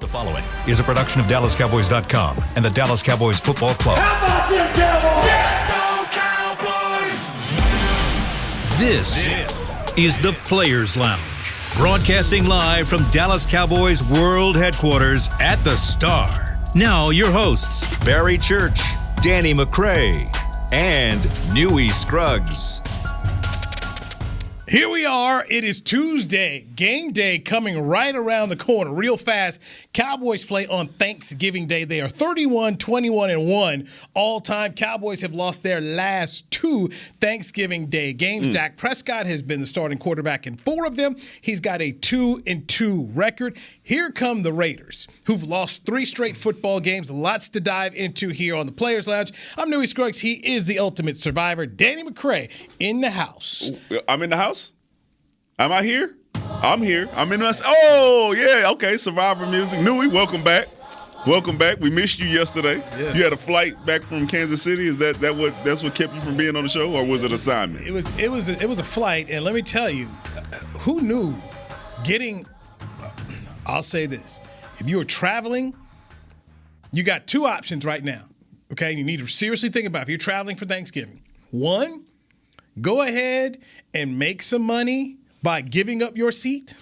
The following is a production of DallasCowboys.com and the Dallas Cowboys Football Club. How about them Cowboys? Go Cowboys! This is the Players Lounge, broadcasting live from Dallas Cowboys World Headquarters at the Star. Now your hosts, Barry Church, Danny McCray, and Newy Scruggs. Here we are. It is Tuesday. Game day coming right around the corner real fast. Cowboys play on Thanksgiving Day. They are 31-21-1 all time. Cowboys have lost their last two Thanksgiving Day games. Dak Prescott has been the starting quarterback in 4 of them. He's got a 2-2 record. Here come the Raiders, who've lost 3 straight football games. Lots to dive into here on the Players Lounge. I'm Newy Scruggs. He is the ultimate survivor. Danny McCray in the house. I'm in the house? Am I here? I'm here. I'm in the Oh, yeah, okay, Survivor music. Newy, welcome back. Welcome back. We missed you yesterday. Yes. You had a flight back from Kansas City. Is that's what kept you from being on the show, or was it assignment? It was a flight, and let me tell you, who knew getting I'll say this. If you are traveling, you got 2 options right now. Okay? You need to seriously think about if you're traveling for Thanksgiving. 1, go ahead and make some money by giving up your seat.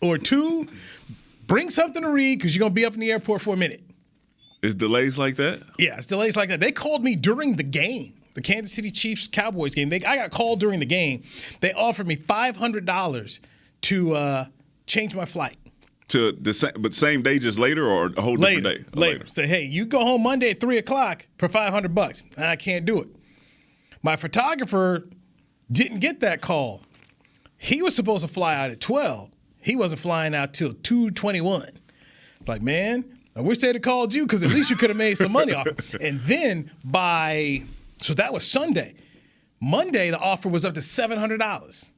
Or 2, bring something to read because you're going to be up in the airport for a minute. Is delays like that? Yeah, it's delays like that. They called me during the game, the Kansas City Chiefs-Cowboys game. I got called during the game. They offered me $500 to change my flight. But same day, just later, or a whole different day? Later. Say, hey, you go home Monday at 3 o'clock for $500. I can't do it. My photographer didn't get that call. He was supposed to fly out at 12. He wasn't flying out till 2:21. It's like, man, I wish they'd have called you because at least you could have made some money off it. And then so that was Sunday. Monday, the offer was up to $700.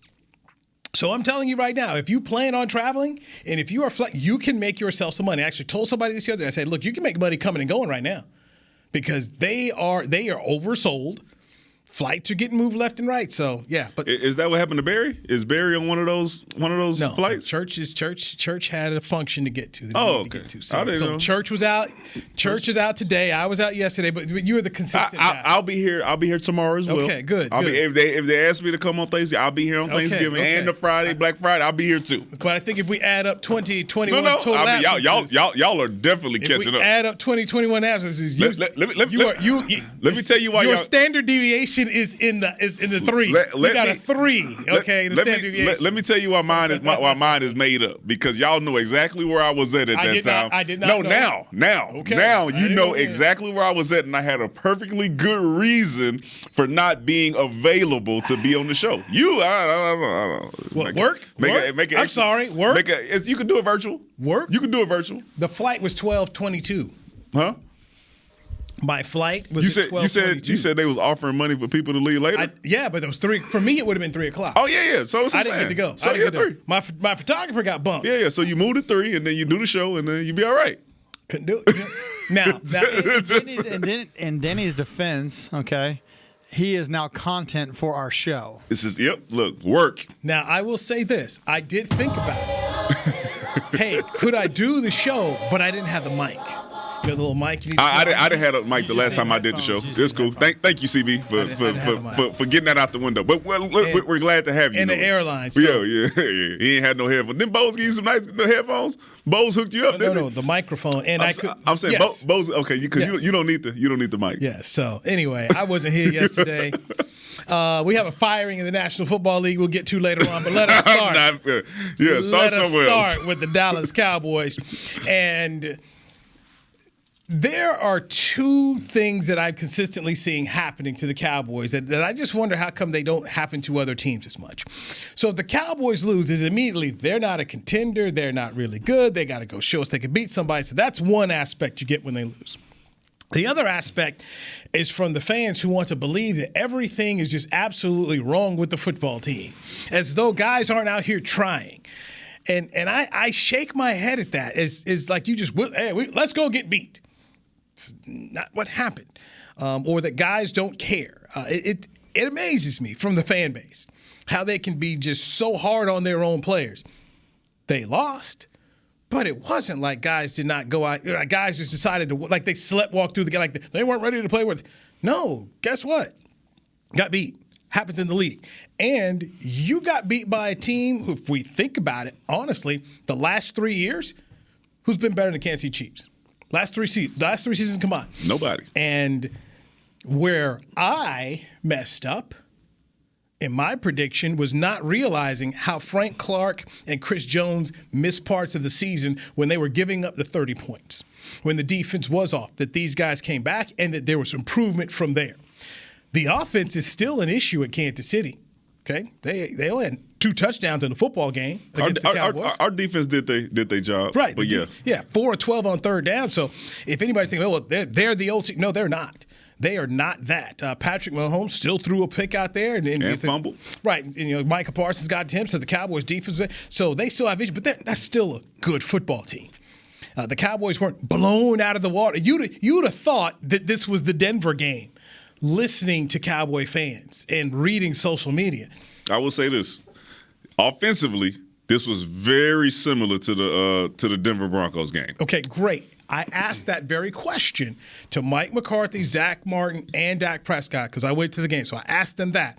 So I'm telling you right now, if you plan on traveling and if you are you can make yourself some money. I actually told somebody this the other day. I said, look, you can make money coming and going right now because they are oversold. Flights are getting moved left and right. So yeah, but is that what happened to Barry? Is Barry on one of those no, flights? Church had a function to get to. Okay. So Church was out. Church is out today. I was out yesterday, but you were the consistent guy. I'll be here. I'll be here tomorrow as well. Okay, good. If they ask me to come on Thursday, I'll be here on Thanksgiving and the Friday, Black Friday. I'll be here too. But I think if we add up 2021 total absences, y'all are definitely catching up. Add up 2021 absences. Let me tell you why your standard deviation is in the 3. You got a 3. Okay, the standard deviation. Let me tell you why mine is made up because y'all know exactly where I was at that time. I did not know. Now you know exactly where I was at, and I had a perfectly good reason for not being available to be on the show. I don't know. Work? I'm sorry. Work? You can do it virtual. Work? You can do it virtual. The flight was 12:22. Huh? My flight was at 12:22. You said they was offering money for people to leave later? Yeah, but it was 3. For me, it would have been 3 o'clock. Oh, yeah. So I didn't get to go. So, yeah, 3. My photographer got bumped. Yeah. So you moved to 3, and then you do the show, and then you be all right. Couldn't do it. Now in Denny's defense, okay, he is now content for our show. This is, look, work. Now, I will say this. I did think about it. Hey, could I do the show, but I didn't have the mic. You know, the little mic. I didn't have a mic the last time I did the show. It's cool. Thank you, CB, for getting that out the window. But we're glad to have you. And the airlines. So. Yeah. He ain't had no headphones. Then Bose give you some nice headphones. Bose hooked you up. No, the microphone. And I'm saying yes. Bose. Okay, because you don't need the mic. Yeah. So anyway, I wasn't here yesterday. We have a firing in the National Football League we'll get to later on, but let us start. Start somewhere else. Start with the Dallas Cowboys. And there are 2 things that I'm consistently seeing happening to the Cowboys that I just wonder how come they don't happen to other teams as much. So if the Cowboys lose, is immediately they're not a contender, they're not really good, they got to go show us they can beat somebody. So that's one aspect you get when they lose. The other aspect is from the fans who want to believe that everything is just absolutely wrong with the football team, as though guys aren't out here trying. And I shake my head at that. It's like you just, let's go get beat. It's not what happened. Or that guys don't care. It amazes me from the fan base how they can be just so hard on their own players. They lost, But it wasn't like guys did not go out. Guys just decided to, like, they walk through the game, like they weren't ready to play with. No, guess what? Got beat. Happens in the league. And you got beat by a team who, if we think about it, honestly, the last 3 years, who's been better than the Kansas City Chiefs? Last three seasons combined. Nobody. And where I messed up in my prediction was not realizing how Frank Clark and Chris Jones missed parts of the season when they were giving up the 30 points, when the defense was off, that these guys came back and that there was improvement from there. The offense is still an issue at Kansas City. Okay, they only had 2 touchdowns in the football game against the Cowboys. Our defense did their job, right? But yeah, 4 of 12 on third down. So if anybody's thinking, oh, well, they're the old team, no, they're not. They are not that. Patrick Mahomes still threw a pick out there and fumbled. Right, and Micah Parsons got to him. So the Cowboys defense, so they still have issues, but that's still a good football team. The Cowboys weren't blown out of the water. You'd have thought that this was the Denver game. Listening to Cowboy fans and reading social media. I will say this. Offensively, this was very similar to the Denver Broncos game. Okay, great. I asked that very question to Mike McCarthy, Zach Martin, and Dak Prescott because I went to the game. So I asked them that.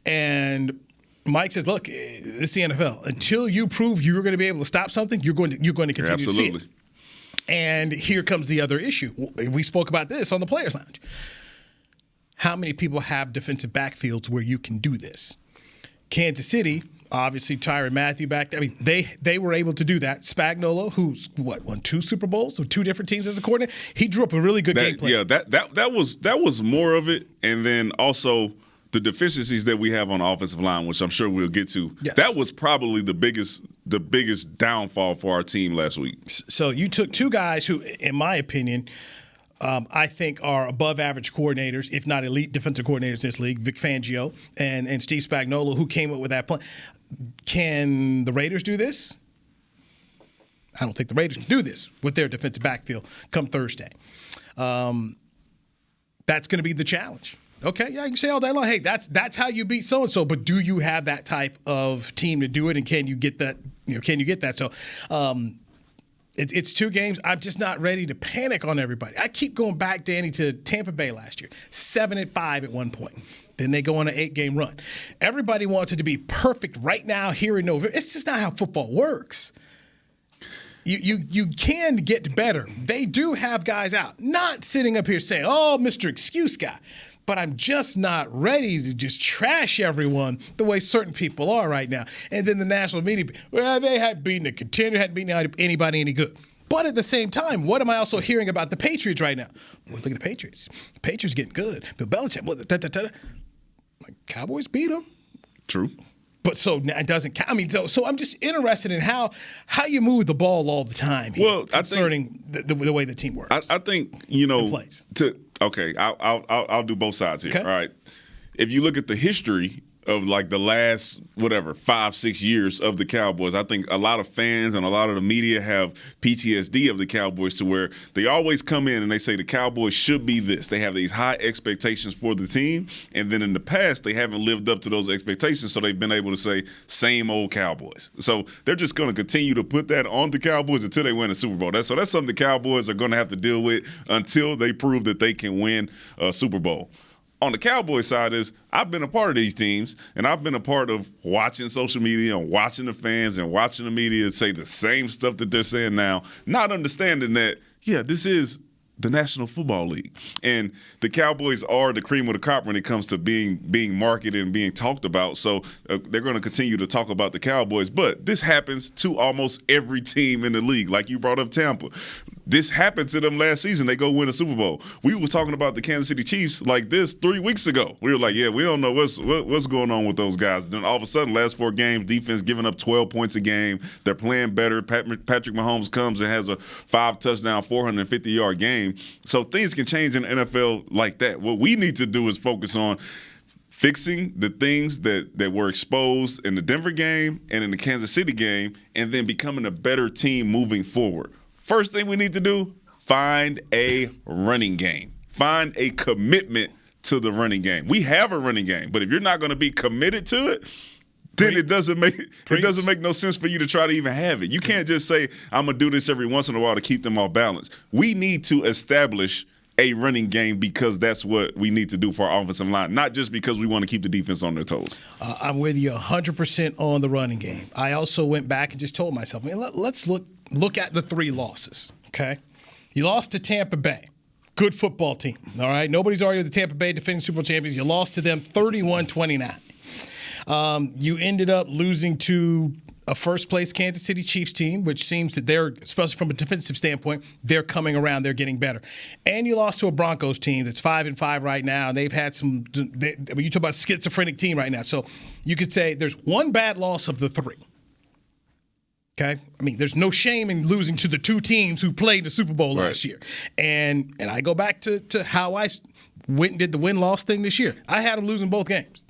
And Mike says, look, it's the NFL. Until you prove you're going to be able to stop something, you're going to continue to see it. And here comes the other issue. We spoke about this on the Players Lounge. How many people have defensive backfields where you can do this? Kansas City, obviously Tyrann Mathieu back there. I mean, they were able to do that. Spagnuolo, who's won 2 Super Bowls with 2 different teams as a coordinator, he drew up a really good game plan. Yeah, that was more of it, and then also the deficiencies that we have on the offensive line, which I'm sure we'll get to. Yes. That was probably the biggest downfall for our team last week. So you took 2 guys who, in my opinion, I think are above-average coordinators, if not elite defensive coordinators in this league, Vic Fangio and Steve Spagnuolo, who came up with that plan. Can the Raiders do this? I don't think the Raiders can do this with their defensive backfield come Thursday. That's going to be the challenge. Okay, yeah, you can say all day long, hey, that's how you beat so-and-so, but do you have that type of team to do it, and can you get that? Can you get that? So it's 2 games. I'm just not ready to panic on everybody. I keep going back, Danny, to Tampa Bay last year, 7-5 at one point. Then they go on an 8-game run. Everybody wants it to be perfect right now, here in November. It's just not how football works. You can get better. They do have guys out. Not sitting up here saying, oh, Mr. Excuse Guy. But I'm just not ready to just trash everyone the way certain people are right now. And then the national media, well, they hadn't beaten a contender, hadn't beaten anybody any good. But at the same time, what am I also hearing about the Patriots right now? Well, look at the Patriots. The Patriots getting good. Bill Belichick, like, Cowboys beat them. True. But so it doesn't count. I mean, so I'm just interested in how you move the ball all the time here, well, concerning the way the team works. I think, plays. Okay, I'll do both sides here. Okay. All right. If you look at the history of like the last 5-6 years of the Cowboys, I think a lot of fans and a lot of the media have PTSD of the Cowboys to where they always come in and they say the Cowboys should be this. They have these high expectations for the team, and then in the past they haven't lived up to those expectations, so they've been able to say same old Cowboys. So they're just going to continue to put that on the Cowboys until they win a Super Bowl. That's something the Cowboys are going to have to deal with until they prove that they can win a Super Bowl. On the Cowboys side is I've been a part of these teams, and I've been a part of watching social media and watching the fans and watching the media say the same stuff that they're saying now, not understanding that, yeah, this is the National Football League. And the Cowboys are the cream of the crop when it comes to being marketed and being talked about. So they're going to continue to talk about the Cowboys. But this happens to almost every team in the league. Like you brought up Tampa. This happened to them last season. They go win a Super Bowl. We were talking about the Kansas City Chiefs like this 3 weeks ago. We were like, yeah, we don't know what's going on with those guys. Then all of a sudden, last 4 games, defense giving up 12 points a game. They're playing better. Patrick Mahomes comes and has a 5-touchdown, 450-yard game. So things can change in the NFL like that. What we need to do is focus on fixing the things that were exposed in the Denver game and in the Kansas City game, and then becoming a better team moving forward. First thing we need to do, find a running game. Find a commitment to the running game. We have a running game, but if you're not going to be committed to it, then it doesn't make no sense for you to try to even have it. You can't just say, I'm going to do this every once in a while to keep them off balance. We need to establish a running game because that's what we need to do for our offensive line, not just because we want to keep the defense on their toes. I'm with you 100% on the running game. I also went back and just told myself, let's look at the 3 losses, okay? You lost to Tampa Bay. Good football team, all right? Nobody's arguing with the Tampa Bay defending Super Bowl champions. You lost to them 31-29. You ended up losing to a first-place Kansas City Chiefs team, which seems that they're, especially from a defensive standpoint, they're coming around. They're getting better. And you lost to a Broncos team that's 5-5 right now. And they've had you talk about a schizophrenic team right now. So you could say there's one bad loss of the 3. Okay? I mean, there's no shame in losing to the 2 teams who played the Super Bowl last year. And I go back to how I went and did the win-loss thing this year. I had them losing both games.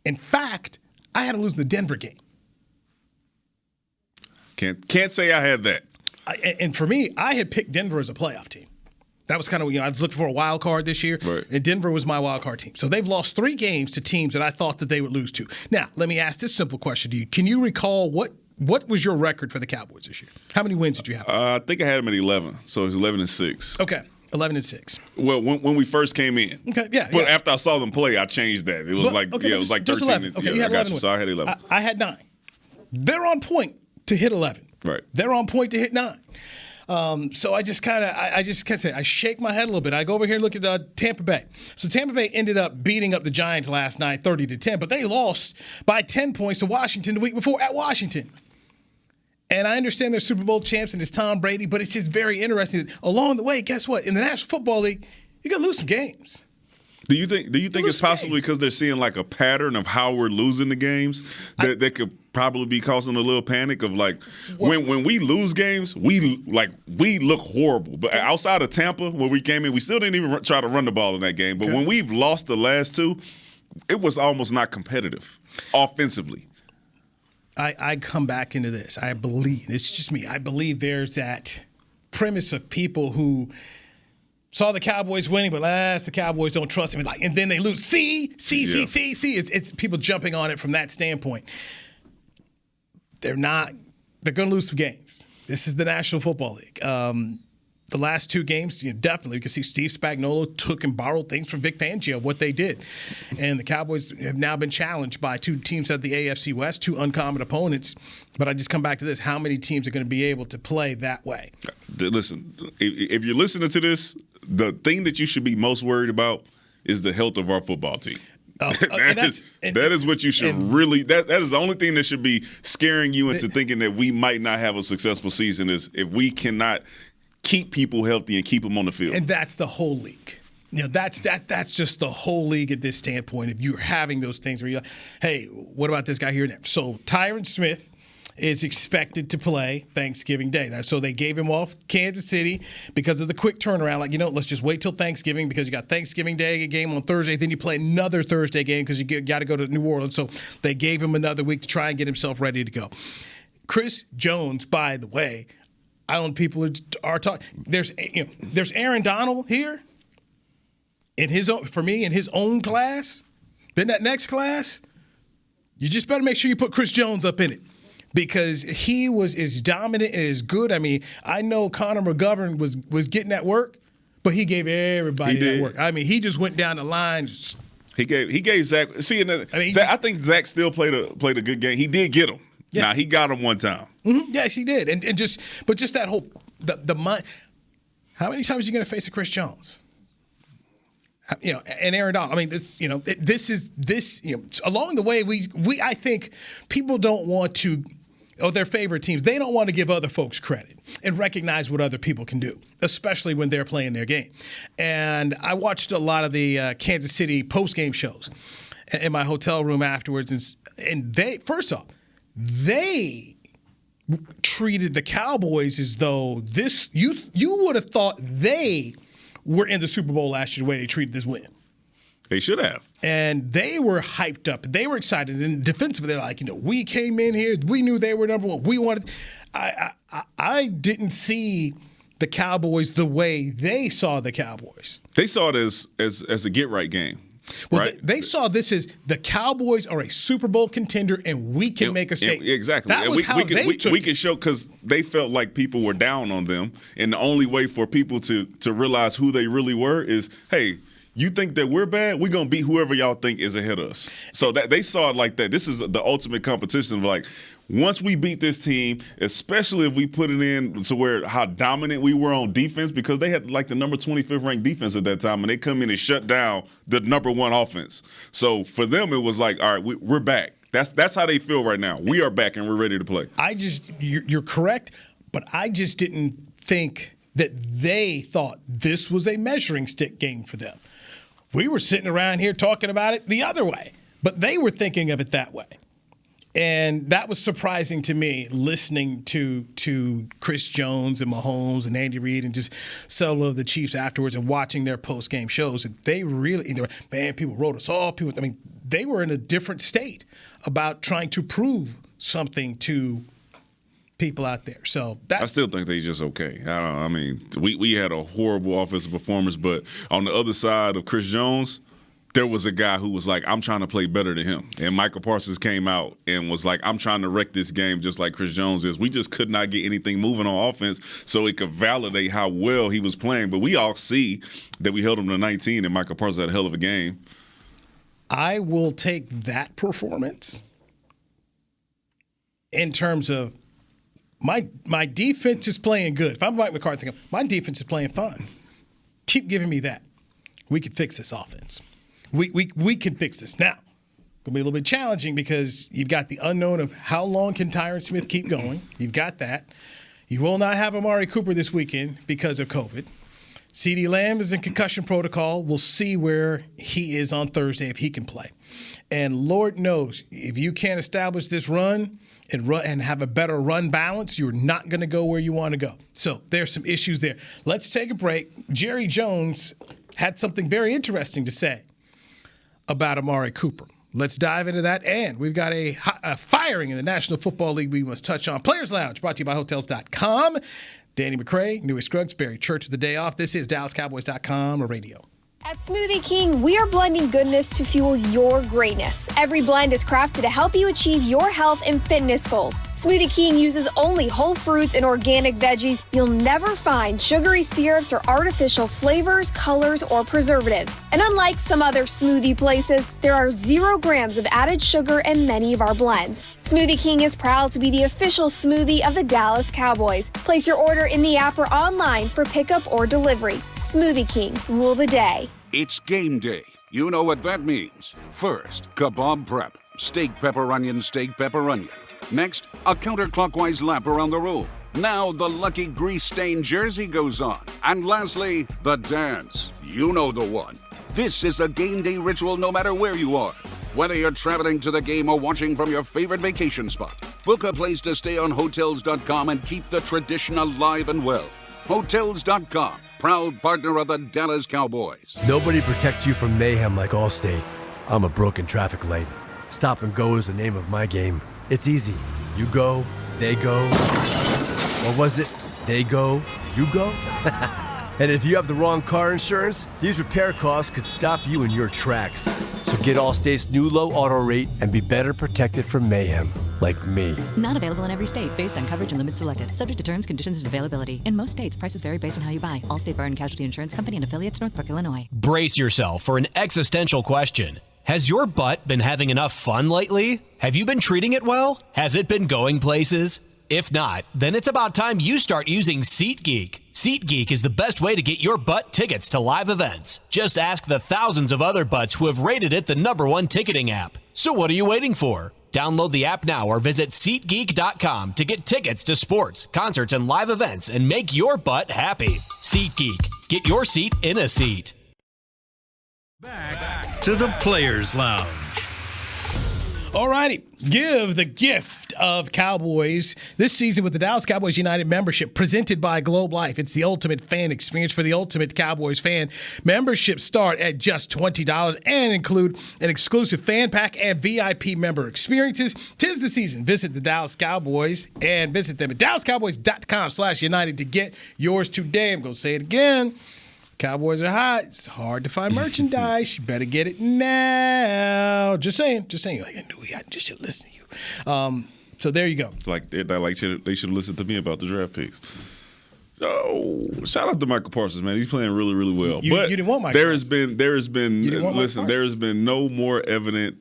In fact, I had them losing the Denver game. Can't say I had that. And for me, I had picked Denver as a playoff team. That was kind of, I was looking for a wild card this year, and Denver was my wild card team. So they've lost 3 games to teams that I thought that they would lose to. Now, let me ask this simple question to you. Can you recall what was your record for the Cowboys this year? How many wins did you have? I think I had them at 11, so it was 11-6. Okay. 11-6. Well, when we first came in. Okay, yeah. But after I saw them play, I changed that. It was it was like 13. 11. Okay, you had 11. So I had 11. I had 9. They're on point to hit 11. Right. They're on point to hit 9. So I just kind of, I shake my head a little bit. I go over here and look at Tampa Bay. So Tampa Bay ended up beating up the Giants last night, 30-10, but they lost by 10 points to Washington the week before at Washington. And I understand they're Super Bowl champs and it's Tom Brady, but it's just very interesting that along the way, guess what? In the National Football League, you're going to lose some games. Do you think it's possibly because they're seeing like a pattern of how we're losing the games that could probably be causing a little panic of like when we lose games, we look horrible. But outside of Tampa, where we came in, we still didn't even try to run the ball in that game. But when we've lost the last 2, it was almost not competitive offensively. I come back into this. I believe, it's just me, I believe there's that premise of people who saw the Cowboys winning, but the Cowboys don't trust him. And then they lose. See. It's people jumping on it from that standpoint. They're going to lose some games. This is the National Football League. The last 2 games, definitely you can see Steve Spagnuolo took and borrowed things from Vic Fangio, what they did. And the Cowboys have now been challenged by 2 teams at the AFC West, 2 uncommon opponents. But I just come back to this. How many teams are going to be able to play that way? Listen, if you're listening to this, the thing that you should be most worried about is the health of our football team. That is what you should really. That is the only thing that should be scaring you into thinking that we might not have a successful season is if we cannot keep people healthy and keep them on the field. And that's the whole league. That's just the whole league at this standpoint. If you're having those things where you're like, hey, what about this guy here and there? So Tyron Smith is expected to play Thanksgiving Day. So they gave him off Kansas City because of the quick turnaround. Let's just wait till Thanksgiving because you got Thanksgiving Day, a game on Thursday, then you play another Thursday game because you got to go to New Orleans. So they gave him another week to try and get himself ready to go. Chris Jones, by the way, I don't know people are talking. There's Aaron Donald here in his own class. Then that next class, you just better make sure you put Chris Jones up in it because he was as dominant and as good. I mean, I know Connor McGovern was getting that work, but he gave everybody that work. I mean, he just went down the line. He gave Zach. See, I think Zach still played a good game. He did get him. Yeah. Now he got him one time. Mm-hmm. Yes, he did, and just that whole the mind. How many times are you going to face a Chris Jones? And Aaron Donald. I mean, this along the way we I think people don't want to. Their favorite teams, they don't want to give other folks credit and recognize what other people can do, especially when they're playing their game. And I watched a lot of the Kansas City post-game shows in my hotel room afterwards, and they treated the Cowboys as though you would have thought they were in the Super Bowl last year the way they treated this win. They should have. And they were hyped up. They were excited. And defensively, they're like, we came in here. We knew they were number one. We wanted. I didn't see the Cowboys the way they saw the Cowboys. They saw it as a get-right game. Well, right? they saw this as the Cowboys are a Super Bowl contender, and we can make a statement. Exactly. That was how they took we it. can show, because they felt like people were down on them, and the only way for people to realize who they really were is, hey, you think that we're bad? We're going to beat whoever y'all think is ahead of us. So that they saw it like that. This is the ultimate competition of, like, once we beat this team, especially if we put it in to where how dominant we were on defense, because they had like the number 25th ranked defense at that time, and they come in and shut down the number 1 offense. So for them, it was like, all right, we're back. That's how they feel right now. We are back and we're ready to play. You're correct, but I just didn't think that they thought this was a measuring stick game for them. We were sitting around here talking about it the other way, but they were thinking of it that way. And that was surprising to me, listening to Chris Jones and Mahomes and Andy Reid and just solo of the Chiefs afterwards and watching their post-game shows. And they really, man, people wrote us off. They were in a different state about trying to prove something to people out there. So I still think they just okay. We had a horrible offensive performance, but on the other side of Chris Jones, there was a guy who was like, I'm trying to play better than him. And Michael Parsons came out and was like, I'm trying to wreck this game just like Chris Jones is. We just could not get anything moving on offense so it could validate how well he was playing. But we all see that we held him to 19 and Michael Parsons had a hell of a game. I will take that performance in terms of my defense is playing good. If I'm Mike McCarthy, my defense is playing fine. Keep giving me that. We can fix this offense. We can fix this. Now, going to be a little bit challenging because you've got the unknown of how long can Tyron Smith keep going. You've got that. You will not have Amari Cooper this weekend because of COVID. CeeDee Lamb is in concussion protocol. We'll see where he is on Thursday if he can play. And Lord knows, if you can't establish this run and have a better run balance, you're not going to go where you want to go. So there's some issues there. Let's take a break. Jerry Jones had something very interesting to say about Amari Cooper. Let's dive into that. And we've got a firing in the National Football League we must touch on. Players Lounge, brought to you by Hotels.com. Danny McCray, Newy Scruggs, Barry Church with the day off. This is DallasCowboys.com radio. At Smoothie King, we are blending goodness to fuel your greatness. Every blend is crafted to help you achieve your health and fitness goals. Smoothie King uses only whole fruits and organic veggies. You'll never find sugary syrups or artificial flavors, colors, or preservatives. And unlike some other smoothie places, there are 0 grams of added sugar in many of our blends. Smoothie King is proud to be the official smoothie of the Dallas Cowboys. Place your order in the app or online for pickup or delivery. Smoothie King, rule the day. It's game day. You know what that means. First, kebab prep. Steak, pepper, onion, steak, pepper, onion. Next, a counterclockwise lap around the room. Now the lucky grease-stained jersey goes on. And lastly, the dance. You know the one. This is a game day ritual no matter where you are. Whether you're traveling to the game or watching from your favorite vacation spot, book a place to stay on Hotels.com and keep the tradition alive and well. Hotels.com. Proud partner of the Dallas Cowboys. Nobody protects you from mayhem like Allstate. I'm a broken traffic light. Stop and go is the name of my game. It's easy. You go, they go. What was it? They go, you go? And if you have the wrong car insurance, these repair costs could stop you in your tracks. So get Allstate's new low auto rate and be better protected from mayhem, like me. Not available in every state based on coverage and limits selected. Subject to terms, conditions, and availability. In most states, prices vary based on how you buy. Allstate Bar and Casualty Insurance Company and affiliates, Northbrook, Illinois. Brace yourself for an existential question. Has your butt been having enough fun lately? Have you been treating it well? Has it been going places? If not, then it's about time you start using SeatGeek. SeatGeek is the best way to get your butt tickets to live events. Just ask the thousands of other butts who have rated it the #1 ticketing app. So what are you waiting for? Download the app now or visit SeatGeek.com to get tickets to sports, concerts, and live events and make your butt happy. SeatGeek. Get your seat in a seat. Back to the Players Lounge. All righty. Give the gift of Cowboys this season with the Dallas Cowboys United membership presented by Globe Life. It's the ultimate fan experience for the ultimate Cowboys fan. Memberships start at just $20 and include an exclusive fan pack and VIP member experiences. 'Tis the season. Visit the Dallas Cowboys and visit them at DallasCowboys.com/United to get yours today. I'm going to say it again. Cowboys are hot. It's hard to find merchandise. You better get it now. Just saying. Like, I knew I just should listen to you. So there you go. They should have listened to me about the draft picks. So shout out to Michael Parsons, man. He's playing really, really well. You didn't want Michael Parsons. There has been no more evident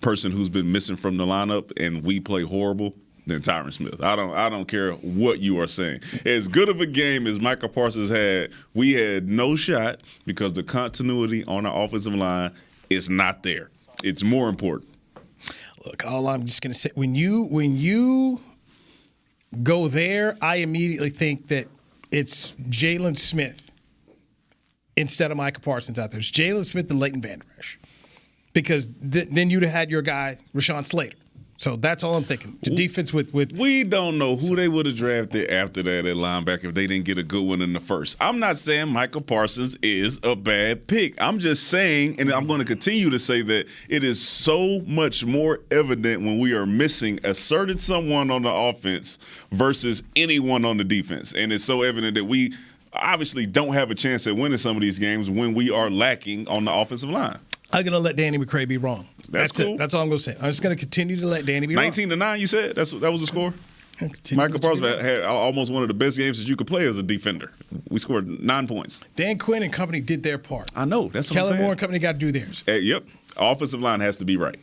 person who's been missing from the lineup, and we play horrible, than Tyron Smith. I don't care what you are saying. As good of a game as Michael Parsons had, we had no shot because the continuity on the offensive line is not there. It's more important. Look, all I'm just going to say, when you go there, I immediately think that it's Jalen Smith instead of Michael Parsons out there. It's Jalen Smith and Leighton Vander Esch. Because then you'd have had your guy, Rashawn Slater. So that's all I'm thinking. The defense with we don't know who they would have drafted after that at linebacker if they didn't get a good one in the first. I'm not saying Michael Parsons is a bad pick. I'm just saying, and I'm going to continue to say that it is so much more evident when we are missing a certain someone on the offense versus anyone on the defense. And it's so evident that we obviously don't have a chance at winning some of these games when we are lacking on the offensive line. I'm going to let Danny McCray be wrong. That's cool. It. That's all I'm going to say. I'm just going to continue to let Danny be wrong. 19-9, you said? That was the score? Michael Parsons had almost one of the best games that you could play as a defender. We scored 9 points. Dan Quinn and company did their part. I know. That's what I'm saying. Kellen Moore and company got to do theirs. Yep. Offensive line has to be right.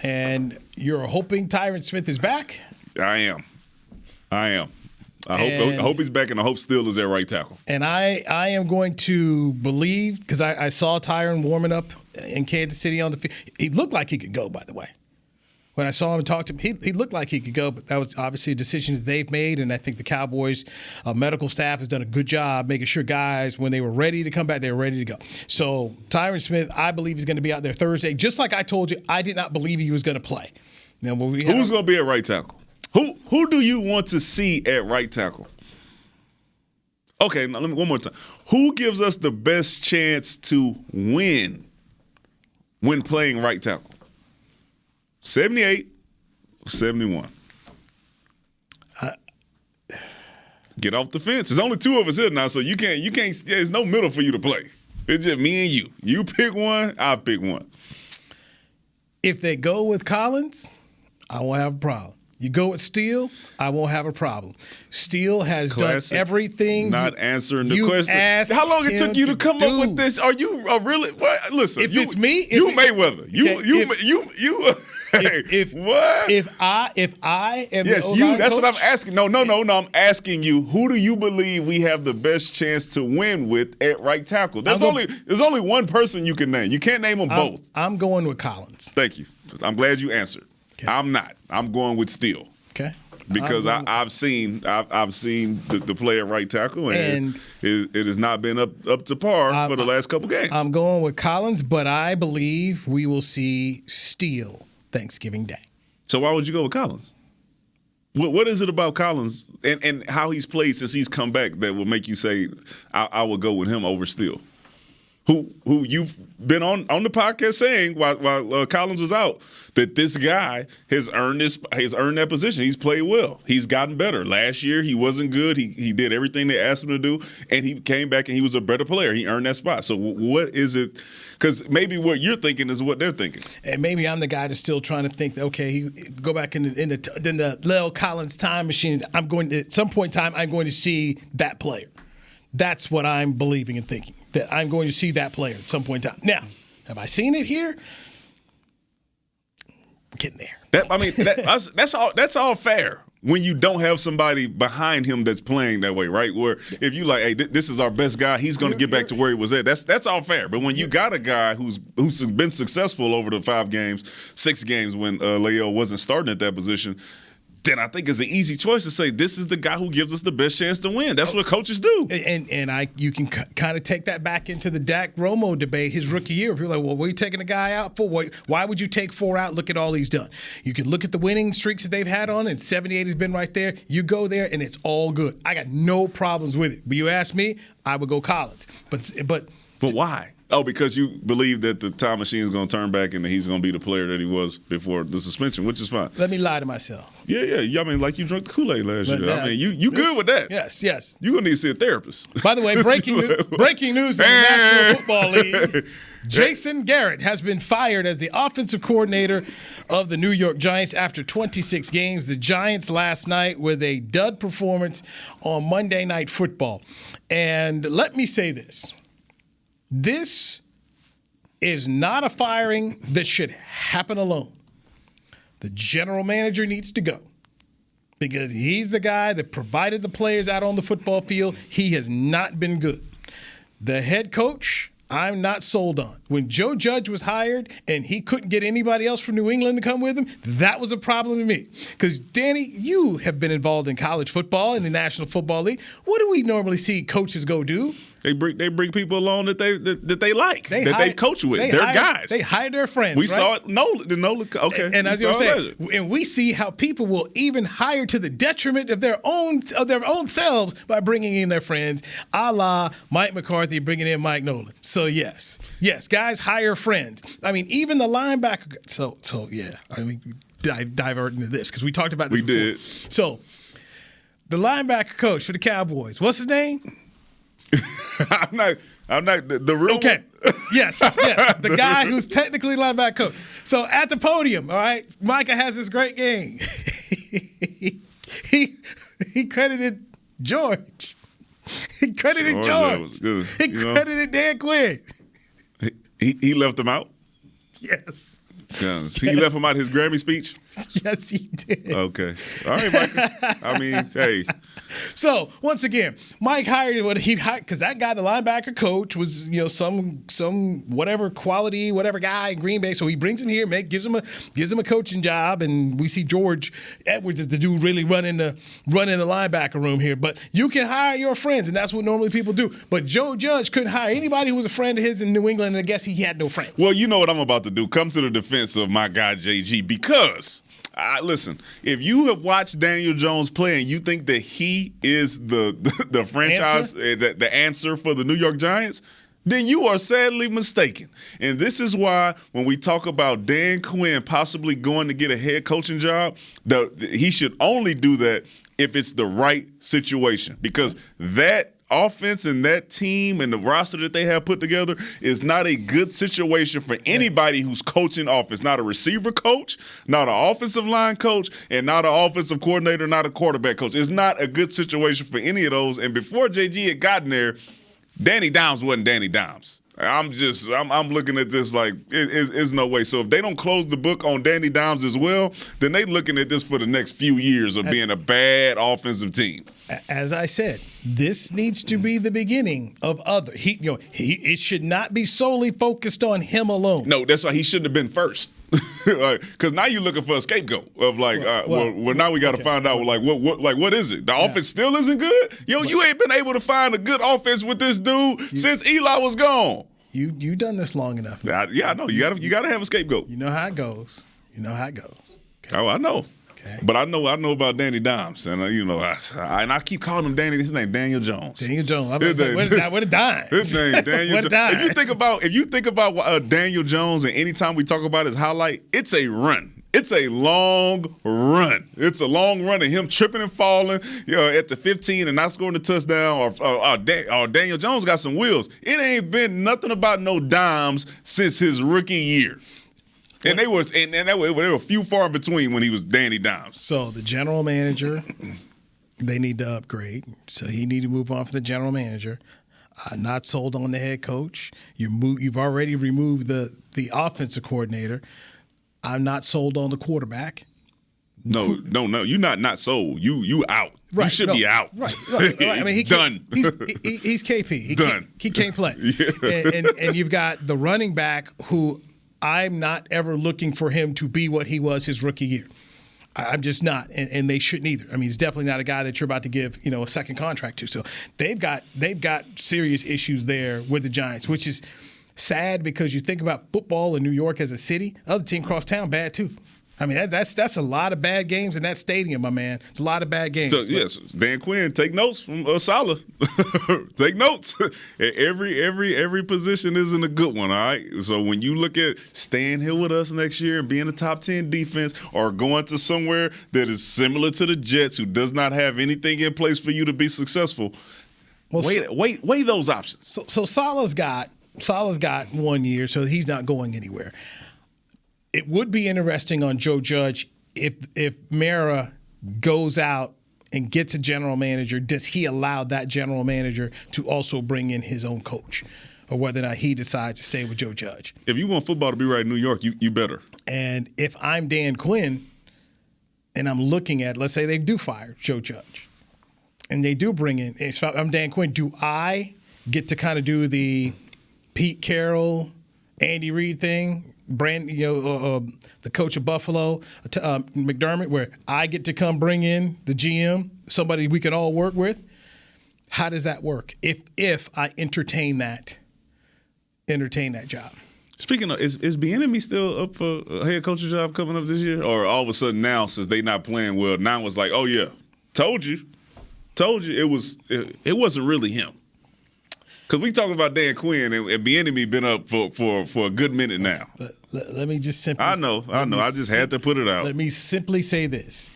And you're hoping Tyron Smith is back? I am. I hope he's back, and I hope Steele is at right tackle. And I am going to believe, because I saw Tyron warming up in Kansas City on the field. He looked like he could go, by the way. When I saw him and talked to him, he looked like he could go, but that was obviously a decision that they've made, and I think the Cowboys medical staff has done a good job making sure guys, when they were ready to come back, they were ready to go. So Tyron Smith, I believe he's going to be out there Thursday. Just like I told you, I did not believe he was going to play. Now, who's going to be at right tackle? Who do you want to see at right tackle? Okay, now let me one more time. Who gives us the best chance to win when playing right tackle? 78, 71. Get off the fence. There's only two of us here now, so you can't. There's no middle for you to play. It's just me and you. You pick one, I pick one. If they go with Collins, I won't have a problem. You go with Steele, I won't have a problem. Steele has done everything. Not answering the question. How long it took you to come up with this? Are you really? What? Listen, if it's me, Mayweather. If I am yes, you. That's coach, what I'm asking. No. I'm asking you. Who do you believe we have the best chance to win with at right tackle? There's only one person you can name. You can't name them both. I'm going with Collins. Thank you. I'm glad you answered. Okay. I'm not. I'm going with Steele. Okay. Because I've seen the play at right tackle, and it has not been up to par for the last couple games. I'm going with Collins, but I believe we will see Steele Thanksgiving Day. So why would you go with Collins? What is it about Collins and how he's played since he's come back that will make you say I will go with him over Steele? Who you've been on the podcast saying while Collins was out that this guy has earned that position. He's played well. He's gotten better. Last year he wasn't good. He did everything they asked him to do, and he came back and he was a better player. He earned that spot. So what is it? Because maybe what you're thinking is what they're thinking. And maybe I'm the guy that's still trying to think that, okay, go back in the Lel Collins time machine. I'm going to, at some point in time, I'm going to see that player. That's what I'm believing and thinking, that I'm going to see that player at some point in time. Now, have I seen it here? Getting there. That's all fair when you don't have somebody behind him that's playing that way, right? Where if you like, hey, this is our best guy, he's going to get back to where he was at. That's all fair. But when you got a guy who's been successful over the 6 games when Leo wasn't starting at that position, then I think it's an easy choice to say this is the guy who gives us the best chance to win. That's what coaches do. And you can kind of take that back into the Dak Romo debate his rookie year. People are like, well, what are you taking a guy out for? Why would you take 4 out? Look at all he's done. You can look at the winning streaks that they've had on, and 78 has been right there. You go there, and it's all good. I got no problems with it. But you ask me, I would go Collins. But why? Oh, because you believe that the time machine is going to turn back and that he's going to be the player that he was before the suspension, which is fine. Let me lie to myself. Yeah. I mean, like you drank the Kool-Aid last year. That, I mean, you good with that. Yes. You're going to need to see a therapist. By the way, breaking news in the National Football League. Jason Garrett has been fired as the offensive coordinator of the New York Giants after 26 games. The Giants last night with a dud performance on Monday Night Football. And let me say this. This is not a firing that should happen alone. The general manager needs to go because he's the guy that provided the players out on the football field. He has not been good. The head coach, I'm not sold on. When Joe Judge was hired and he couldn't get anybody else from New England to come with him, that was a problem to me. Because, Danny, you have been involved in college football in the National Football League. What do we normally see coaches go do? They bring people along that they like, they coach with. They're guys. They hire their friends. We saw it. Nola. Okay. And as you were saying, and we see how people will even hire to the detriment of their own selves by bringing in their friends, a la Mike McCarthy bringing in Mike Nolan. So yes, guys hire friends. I mean, even the linebacker. So yeah. I mean, divert into this because we talked about this before. Did. So the linebacker coach for the Cowboys. What's his name? I'm not the real okay. one. Yes. The guy who's technically linebacker coach. So at the podium, all right, Micah has this great game. he credited George. He credited George. He credited Dan Quinn. He left him out? Yes. He left him out his Grammy speech? Yes, he did. Okay. All right, Mike. I mean, hey. So, once again, Mike hired what he hired because that guy, the linebacker coach, was some whatever quality, whatever guy in Green Bay. So he brings him here, gives him a coaching job, and we see George Edwards is the dude really running the linebacker room here. But you can hire your friends, and that's what normally people do. But Joe Judge couldn't hire anybody who was a friend of his in New England, and I guess he had no friends. Well, you know what I'm about to do. Come to the defense of my guy JG because. Listen, if you have watched Daniel Jones play and you think that he is the franchise, the answer for the New York Giants, then you are sadly mistaken. And this is why when we talk about Dan Quinn possibly going to get a head coaching job, he should only do that if it's the right situation because that offense and that team and the roster that they have put together is not a good situation for anybody who's coaching offense. Not a receiver coach, not an offensive line coach, and not an offensive coordinator, not a quarterback coach. It's not a good situation for any of those. And before JG had gotten there, Danny Dimes wasn't Danny Dimes. I'm looking at this like it's no way. So if they don't close the book on Danny Dimes as well, then they looking at this for the next few years of being a bad offensive team. As I said, this needs to be the beginning of other. It should not be solely focused on him alone. No, that's why he shouldn't have been first. Because now you're looking for a scapegoat of like, now we got to find out what is it? The offense still isn't good. You ain't been able to find a good offense with this dude since Eli was gone. You done this long enough. Yeah, I know. You gotta have a scapegoat. You know how it goes. Okay. Oh, I know. Okay. But I know about Danny Dimes, and I keep calling him Danny. His name Daniel Jones. Daniel Jones. I'm gonna say, what a dime. His name Daniel Jones. If you think about Daniel Jones, and anytime we talk about his highlight, it's a run. It's a long run. It's a long run of him tripping and falling, at the 15 and not scoring a touchdown. Or Daniel Jones got some wheels. It ain't been nothing about no dimes since his rookie year. And they were few far in between when he was Danny Dimes. So the general manager, they need to upgrade. So he need to move on from the general manager. Not sold on the head coach. You've already removed the offensive coordinator. I'm not sold on the quarterback. No. You're not sold. You out. Right, you should be out. Right. I mean, done. He's KP. Done. He can't play. Yeah. And you've got the running back who I'm not ever looking for him to be what he was his rookie year. I'm just not, and they shouldn't either. I mean, he's definitely not a guy that you're about to give, a second contract to. So they've got serious issues there with the Giants, which is sad because you think about football in New York as a city. Other team across town, bad too. I mean, that's a lot of bad games in that stadium, my man. It's a lot of bad games. So, yes, Dan Quinn, take notes from Salah. Take notes. Every position isn't a good one, all right? So when you look at staying here with us next year and being a top 10 defense or going to somewhere that is similar to the Jets who does not have anything in place for you to be successful, weigh those options. So Salah's got 1 year, so he's not going anywhere. It would be interesting on Joe Judge if Mara goes out and gets a general manager. Does he allow that general manager to also bring in his own coach, or whether or not he decides to stay with Joe Judge? If you want football to be right in New York, you better. And if I'm Dan Quinn and I'm looking at, let's say they do fire Joe Judge and they do bring in, if I'm Dan Quinn, do I get to kind of do the Pete Carroll, Andy Reid thing? The coach of Buffalo, McDermott, where I get to come bring in the GM, somebody we can all work with. How does that work? If I entertain that job. Speaking of, is Bieniemy still up for a head coaching job coming up this year, or all of a sudden now, since they not playing well, now it's like, oh yeah, told you, it wasn't really him. Because we talking about Dan Quinn and Bieniemy been up for a good minute now. Let me just simply. I know. I just had to put it out. Let me simply say this: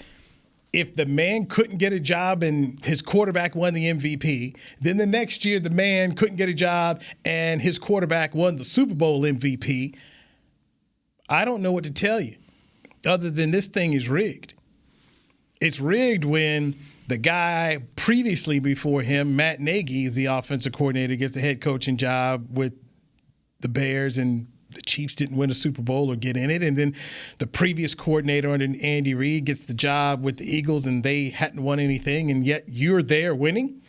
if the man couldn't get a job and his quarterback won the MVP, then the next year the man couldn't get a job and his quarterback won the Super Bowl MVP. I don't know what to tell you, other than this thing is rigged. It's rigged when the guy previously before him, Matt Nagy, is the offensive coordinator, gets the head coaching job with the Bears, and the Chiefs didn't win a Super Bowl or get in it. And then the previous coordinator under Andy Reid gets the job with the Eagles, and they hadn't won anything, and yet you're there winning.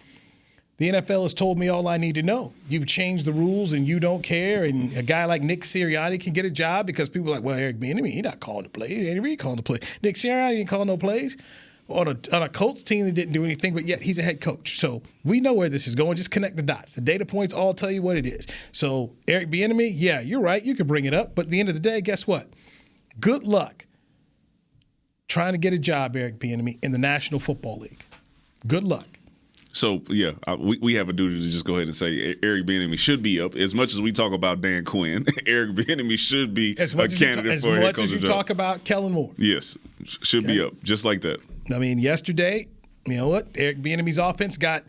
The NFL has told me all I need to know. You've changed the rules, and you don't care. And a guy like Nick Sirianni can get a job because people are like, well, Eric Bieniemy, he's not calling the plays. Andy Reid calling the plays. Nick Sirianni didn't call no plays. On a Colts team that didn't do anything, but yet he's a head coach. So we know where this is going. Just connect the dots. The data points all tell you what it is. So Eric Bieniemy, yeah, you're right. You can bring it up. But at the end of the day, guess what? Good luck trying to get a job, Eric Bieniemy, in the National Football League. Good luck. So, yeah, we have a duty to just go ahead and say Eric Bieniemy should be up. As much as we talk about Dan Quinn, Eric Bieniemy should be a candidate for a head coaching job. As much as you talk about Kellen Moore. Yes, should be up, just like that. I mean, yesterday, you know what? Eric Bieniemy's offense got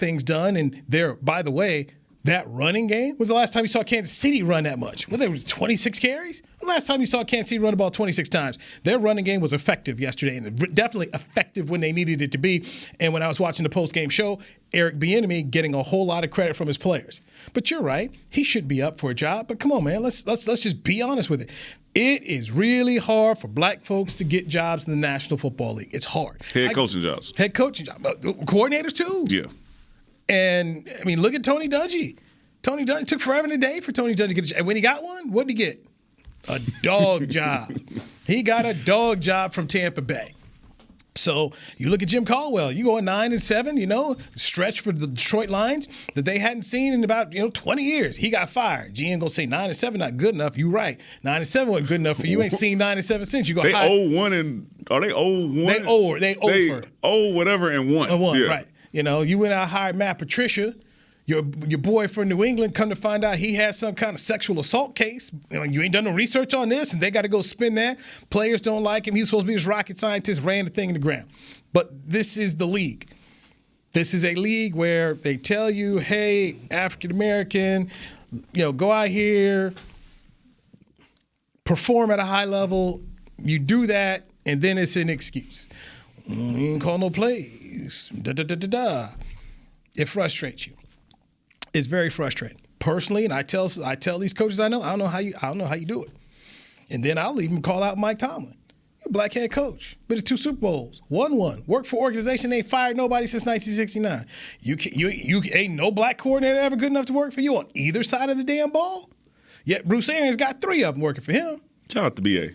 things done, and by the way, that running game was the last time you saw Kansas City run that much. Well, there was 26 carries. The last time you saw Kansas City run the ball 26 times. Their running game was effective yesterday, and definitely effective when they needed it to be. And when I was watching the post-game show, Eric Bieniemy getting a whole lot of credit from his players. But you're right, he should be up for a job. But come on, man, let's just be honest with it. It is really hard for black folks to get jobs in the National Football League. It's hard. Head coaching jobs. Coordinators too. Yeah. And, I mean, look at Tony Dungy. Tony Dungy took forever and a day for Tony Dungy to get a job. And when he got one, what did he get? A dog job. He got a dog job from Tampa Bay. So you look at Jim Caldwell. You go 9-7, stretch for the Detroit Lions that they hadn't seen in about 20 years. He got fired. GM gonna say 9-7 not good enough. You right. 9-7 wasn't good enough for you. Ain't seen 9-7 since. You go. They 0-1 and are they 0-1? They over. Whatever and 1. Yeah. Right. You went out and hired Matt Patricia. Your boy from New England, come to find out he has some kind of sexual assault case. You ain't done no research on this, and they got to go spin that. Players don't like him. He's supposed to be this rocket scientist, ran the thing in the ground. But this is the league. This is a league where they tell you, hey, African-American, go out here, perform at a high level. You do that, and then it's an excuse. You ain't call no plays. It frustrates you. It's very frustrating. Personally, and I tell these coaches I don't know how you do it. And then I'll even call out Mike Tomlin. You're a black head coach. Been to 2 Super Bowls. Won one. Worked for an organization ain't fired nobody since 1969. You ain't no black coordinator ever good enough to work for you on either side of the damn ball. Yet Bruce Arians got 3 of them working for him. Shout out to BA.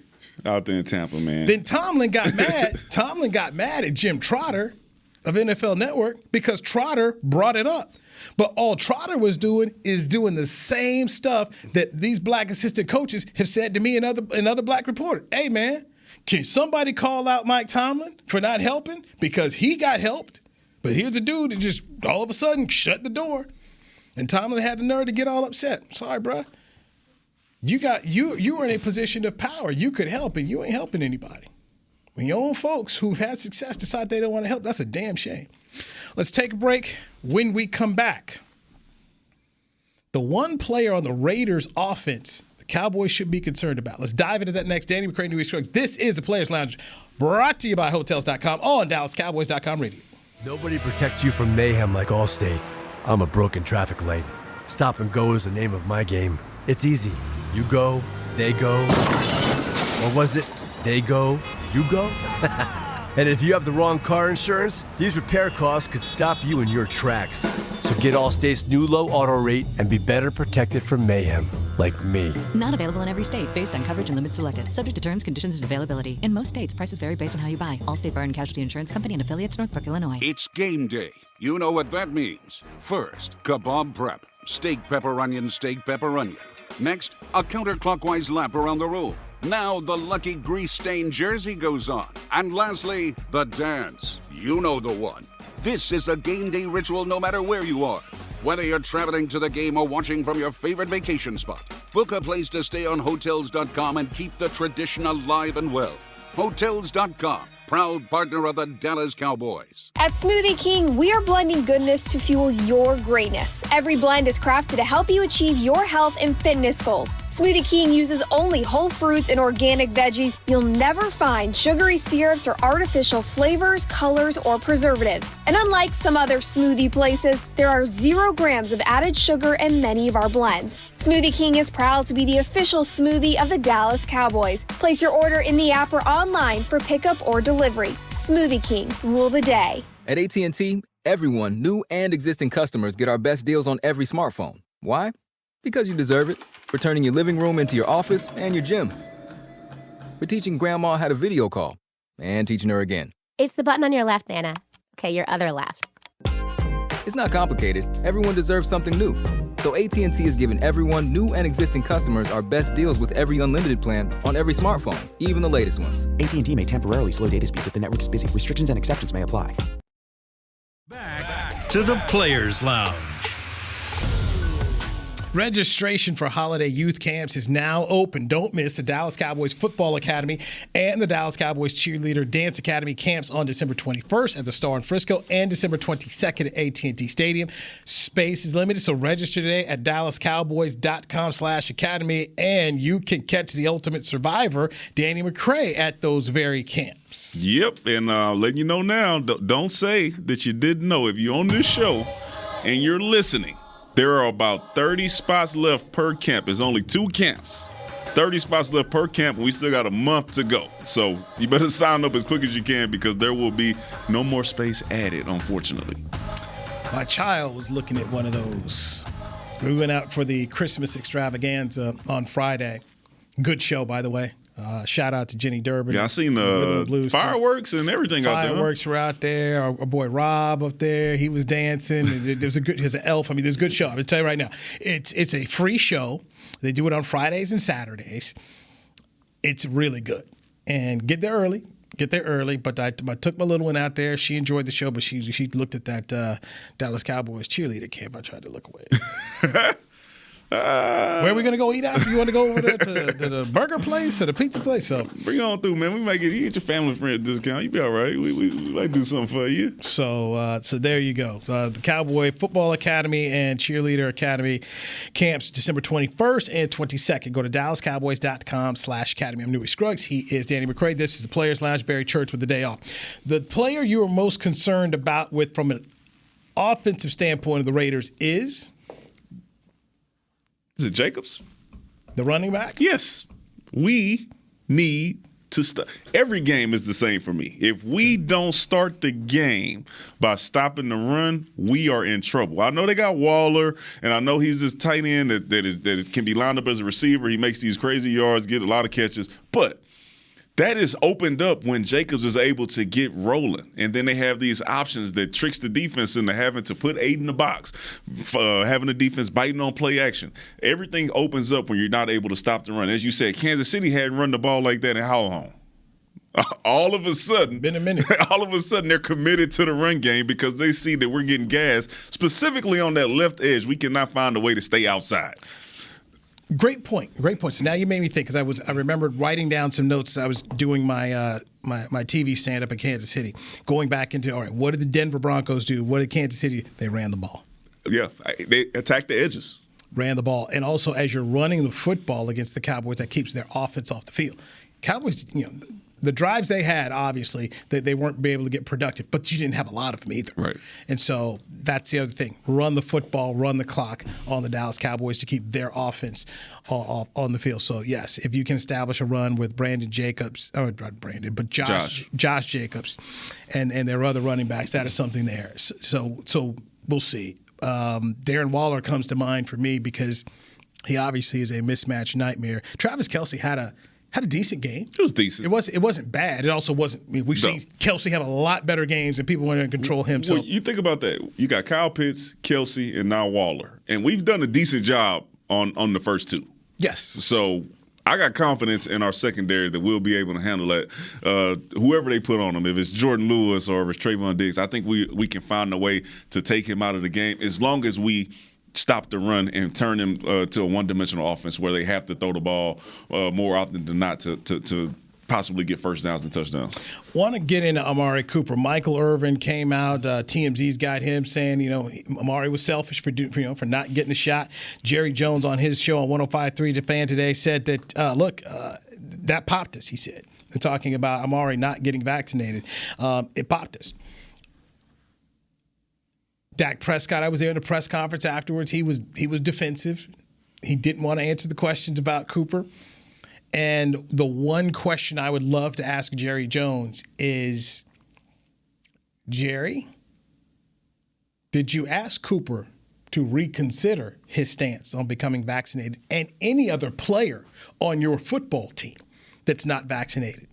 Out there in Tampa, man. Then Tomlin got mad. Tomlin got mad at Jim Trotter of NFL Network because Trotter brought it up. But all Trotter was doing is doing the same stuff that these black assistant coaches have said to me and other black reporters. Hey, man, can somebody call out Mike Tomlin for not helping? Because he got helped. But here's a dude that just all of a sudden shut the door. And Tomlin had the nerve to get all upset. Sorry, bro. You were in a position of power. You could help, and you ain't helping anybody. When your own folks who've had success decide they don't want to help, that's a damn shame. Let's take a break. When we come back, the one player on the Raiders offense the Cowboys should be concerned about. Let's dive into that next. Danny McCray and Newy Scruggs. This is the Players Lounge, brought to you by Hotels.com on DallasCowboys.com radio. Nobody protects you from mayhem like Allstate. I'm a broken traffic light. Stop and go is the name of my game. It's easy. You go, they go. Or was it they go, you go? And if you have the wrong car insurance, these repair costs could stop you in your tracks. So get Allstate's new low auto rate and be better protected from mayhem, like me. Not available in every state based on coverage and limits selected. Subject to terms, conditions, and availability. In most states, prices vary based on how you buy. Allstate Bar and Casualty Insurance Company and affiliates, Northbrook, Illinois. It's game day. You know what that means. First, kebab prep. Steak, pepper, onion, steak, pepper, onion. Next, a counterclockwise lap around the room. Now the lucky grease-stained jersey goes on. And lastly, the dance. You know the one. This is a game day ritual no matter where you are. Whether you're traveling to the game or watching from your favorite vacation spot, book a place to stay on Hotels.com and keep the tradition alive and well. Hotels.com, proud partner of the Dallas Cowboys. At Smoothie King, we are blending goodness to fuel your greatness. Every blend is crafted to help you achieve your health and fitness goals. Smoothie King uses only whole fruits and organic veggies. You'll never find sugary syrups or artificial flavors, colors, or preservatives. And unlike some other smoothie places, there are 0 grams of added sugar in many of our blends. Smoothie King is proud to be the official smoothie of the Dallas Cowboys. Place your order in the app or online for pickup or delivery. Smoothie King, rule the day. At AT&T, everyone, new and existing customers, get our best deals on every smartphone. Why? Because you deserve it. For turning your living room into your office and your gym. For teaching Grandma how to video call. And teaching her again. It's the button on your left, Nana. Okay, your other left. It's not complicated. Everyone deserves something new. So AT&T is giving everyone, new and existing customers, our best deals with every unlimited plan on every smartphone, even the latest ones. AT&T may temporarily slow data speeds if the network is busy. Restrictions and exceptions may apply. Back to the Players Lounge. Registration for holiday youth camps is now open. Don't miss the Dallas Cowboys Football Academy and the Dallas Cowboys Cheerleader Dance Academy camps on December 21st at the Star in Frisco and December 22nd at AT&T Stadium. Space is limited, so register today at dallascowboys.com/academy, and you can catch the ultimate survivor, Danny McCray, at those very camps. Yep, and letting you know now, don't say that you didn't know. If you're on this show and you're listening, there are about 30 spots left per camp. There's only 2 camps. 30 spots left per camp, and we still got a month to go. So you better sign up as quick as you can because there will be no more space added, unfortunately. My child was looking at one of those. We went out for the Christmas extravaganza on Friday. Good show, by the way. Shout out to Jenny Durbin. Yeah, I seen the fireworks and everything out there. Fireworks were out there. Our boy Rob up there, he was dancing. There's an elf. I mean, there's a good show. I'm going to tell you right now. It's a free show. They do it on Fridays and Saturdays. It's really good. And get there early. But I took my little one out there. She enjoyed the show, but she looked at that Dallas Cowboys cheerleader camp. I tried to look away. Where are we going to go eat after? You want to go over there to the burger place or the pizza place? So bring it on through, man. We might you get your family friend discount. You be all right. We might do something for you. So there you go. The Cowboy Football Academy and Cheerleader Academy camps December 21st and 22nd. Go to DallasCowboys.com/academy. I'm Newy Scruggs. He is Danny McCray. This is the Players Lounge. Barry Church with the day off. The player you are most concerned about from an offensive standpoint of the Raiders is it Jacobs? The running back? Yes. We need to start. Every game is the same for me. If we don't start the game by stopping the run, we are in trouble. I know they got Waller, and I know he's this tight end that can be lined up as a receiver. He makes these crazy yards, get a lot of catches. But That is opened up when Jacobs is able to get rolling. And then they have these options that tricks the defense into having to put 8 in the box, having the defense biting on play action. Everything opens up when you're not able to stop the run. As you said, Kansas City hadn't run the ball like that in how long? All of a sudden, been a minute. All of a sudden, they're committed to the run game because they see that we're getting gas, specifically on that left edge. We cannot find a way to stay outside. Great point. So now you made me think because I remembered writing down some notes. I was doing my my TV stand up in Kansas City, going back into all right. What did the Denver Broncos do? What did Kansas City? They ran the ball. Yeah, they attacked the edges. Ran the ball, and also as you're running the football against the Cowboys, that keeps their offense off the field. Cowboys, the drives they had, obviously, they weren't able to get productive, but you didn't have a lot of them either. Right. And so that's the other thing. Run the football, run the clock on the Dallas Cowboys to keep their offense on the field. So, yes, if you can establish a run with Josh Jacobs and their other running backs, that is something there. So we'll see. Darren Waller comes to mind for me because he obviously is a mismatch nightmare. Travis Kelce had a decent game. It was decent. It wasn't bad. It also wasn't. I mean, we've seen Kelce have a lot better games, and people want to control him. So you think about that. You got Kyle Pitts, Kelce, and now Waller, and we've done a decent job on the first two. Yes. So I got confidence in our secondary that we'll be able to handle that. Whoever they put on them, if it's Jordan Lewis or if it's Trayvon Diggs, I think we can find a way to take him out of the game as long as we stop the run and turn them to a one-dimensional offense where they have to throw the ball more often than not to possibly get first downs and touchdowns. Want to get into Amari Cooper. Michael Irvin came out. TMZ's got him saying, Amari was selfish for not getting the shot. Jerry Jones on his show on 105.3 The Fan today said that, that popped us, he said. They're talking about Amari not getting vaccinated. It popped us. Dak Prescott, I was there in the press conference afterwards. He was defensive. He didn't want to answer the questions about Cooper. And the one question I would love to ask Jerry Jones is, Jerry, did you ask Cooper to reconsider his stance on becoming vaccinated and any other player on your football team that's not vaccinated?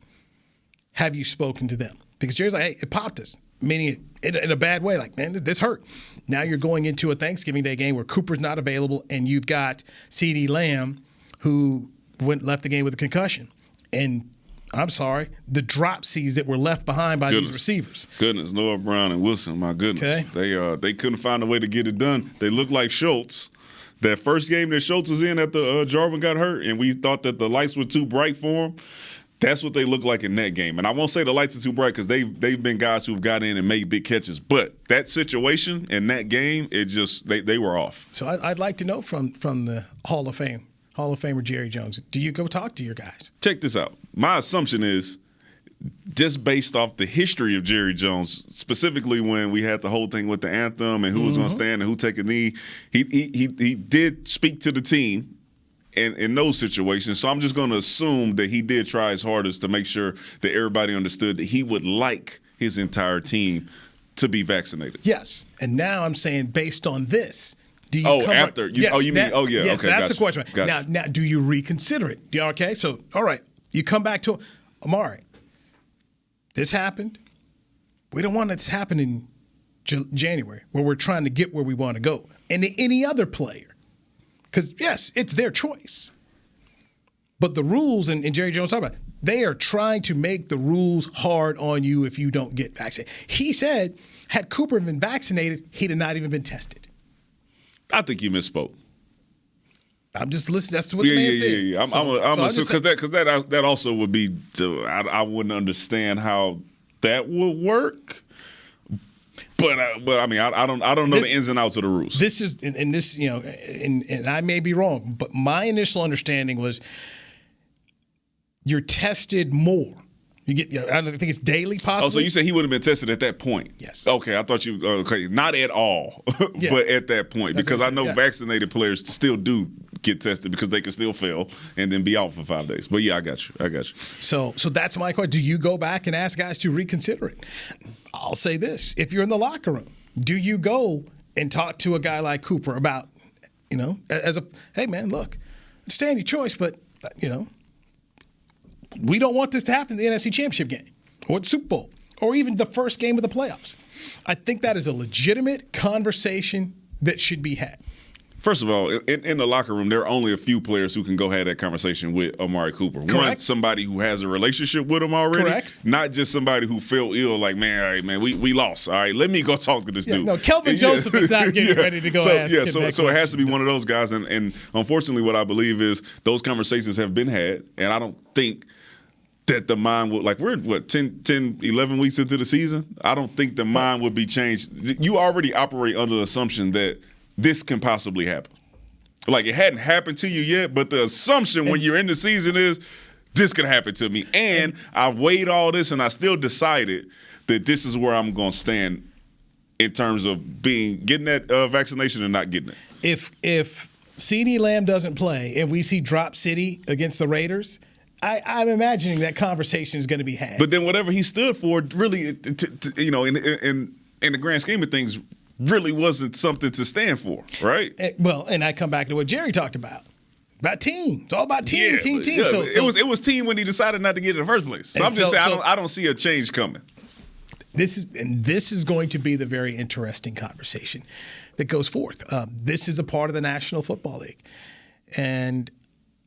Have you spoken to them? Because Jerry's like, hey, it popped us. Meaning it in a bad way, like, man, this hurt. Now you're going into a Thanksgiving Day game where Cooper's not available, and you've got CeeDee Lamb, who left the game with a concussion. And I'm sorry, the dropsies that were left behind by these receivers. Noah Brown and Wilson, my goodness. Okay. They couldn't find a way to get it done. They looked like Schultz. That first game that Schultz was in after Jarvin got hurt, and we thought that the lights were too bright for him. That's what they look like in that game. And I won't say the lights are too bright because they've been guys who've got in and made big catches. But that situation in that game, it just they were off. So I'd like to know from the Hall of Famer Jerry Jones, do you go talk to your guys? Check this out. My assumption is just based off the history of Jerry Jones, specifically when we had the whole thing with the anthem and who was going to stand and who take a knee, he did speak to the team in those situations. So I'm just going to assume that he did try his hardest to make sure that everybody understood that he would like his entire team to be vaccinated. Yes. And now I'm saying based on this, do you Yes, yes, okay, that's the question. Gotcha. Now, do you reconsider it? Okay, so, all right, you come back to Amari. This happened. We don't want it to happen in January where we're trying to get where we want to go. And any other player. Because, yes, it's their choice. But the rules, and Jerry Jones talked about, they are trying to make the rules hard on you if you don't get vaccinated. He said, had Cooper been vaccinated, he'd have not even been tested. I think you misspoke. I'm just listening. That's what the man said. Yeah. I'm assuming because that also would be. I wouldn't understand how that would work. But I mean, I don't know the ins and outs of the rules. This is and this, and I may be wrong, but my initial understanding was you're tested more. You get, I think it's daily, possibly. Oh, so you said he would have been tested at that point? Yes. Okay, I thought you. Okay, not at all, but at that point, because I know vaccinated players still do get tested because they can still fail and then be out for 5 days. But yeah, I got you. So that's my question. Do you go back and ask guys to reconsider it? I'll say this: if you're in the locker room, do you go and talk to a guy like Cooper about, hey man, look, understand your choice, but We don't want this to happen in the NFC Championship game or the Super Bowl or even the first game of the playoffs. I think that is a legitimate conversation that should be had. First of all, in the locker room, there are only a few players who can go have that conversation with Amari Cooper. Correct. One, somebody who has a relationship with him already. Correct. Not just somebody who felt ill, like, man, all right, man, we lost. All right, let me go talk to this dude. No, Kelvin Joseph is not getting ready to go ask him that so it has to be question. one of those guys. And unfortunately, what I believe is those conversations have been had, and I don't think that the mind would, like, we're, 10, 11 weeks into the season? I don't think the mind would be changed. You already operate under the assumption that this can possibly happen. Like, it hadn't happened to you yet, but the assumption when you're in the season is this could happen to me. And I weighed all this, and I still decided that this is where I'm going to stand in terms of getting that vaccination and not getting it. If CeeDee Lamb doesn't play and we see Drop City against the Raiders, I'm imagining that conversation is going to be had. But then whatever he stood for, really, in the grand scheme of things, really wasn't something to stand for, right? Well, and I come back to what Jerry talked about team. It's all about team, team. Yeah, So it was team when he decided not to get it in the first place. So I'm just saying, I don't see a change coming. This is going to be the very interesting conversation that goes forth. This is a part of the National Football League, and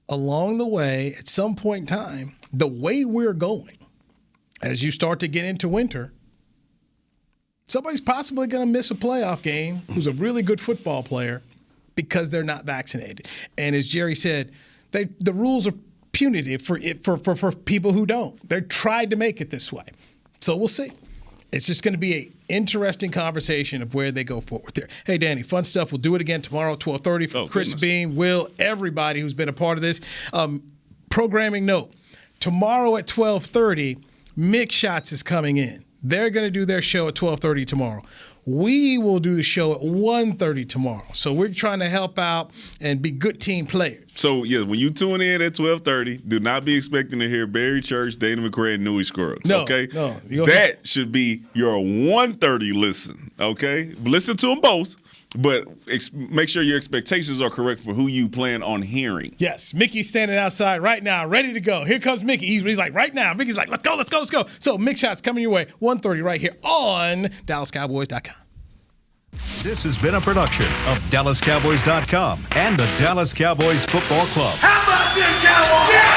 along the way, at some point in time, the way we're going, as you start to get into winter, somebody's possibly going to miss a playoff game who's a really good football player because they're not vaccinated. And as Jerry said, the rules are punitive for people who don't. They're tried to make it this way. So we'll see. It's just going to be an interesting conversation of where they go forward there. Hey, Danny, fun stuff. We'll do it again tomorrow at 12:30 for Chris Bean, Will, everybody who's been a part of this. Programming note, tomorrow at 12:30, Mix Shots is coming in. They're going to do their show at 12:30 tomorrow. We will do the show at 1:30 tomorrow. So we're trying to help out and be good team players. So, yeah, when you tune in at 12:30, do not be expecting to hear Barry Church, Dana McCray, and Newy Scruggs, okay? No. That should be your 1:30 listen, okay? Listen to them both, but make sure your expectations are correct for who you plan on hearing. Yes, Mickey's standing outside right now, ready to go. Here comes Mickey. He's like, right now. Mickey's like, let's go. So Mix Shots coming your way, 1:30 right here on DallasCowboys.com. This has been a production of DallasCowboys.com and the Dallas Cowboys Football Club. How about this, Cowboys? Yeah!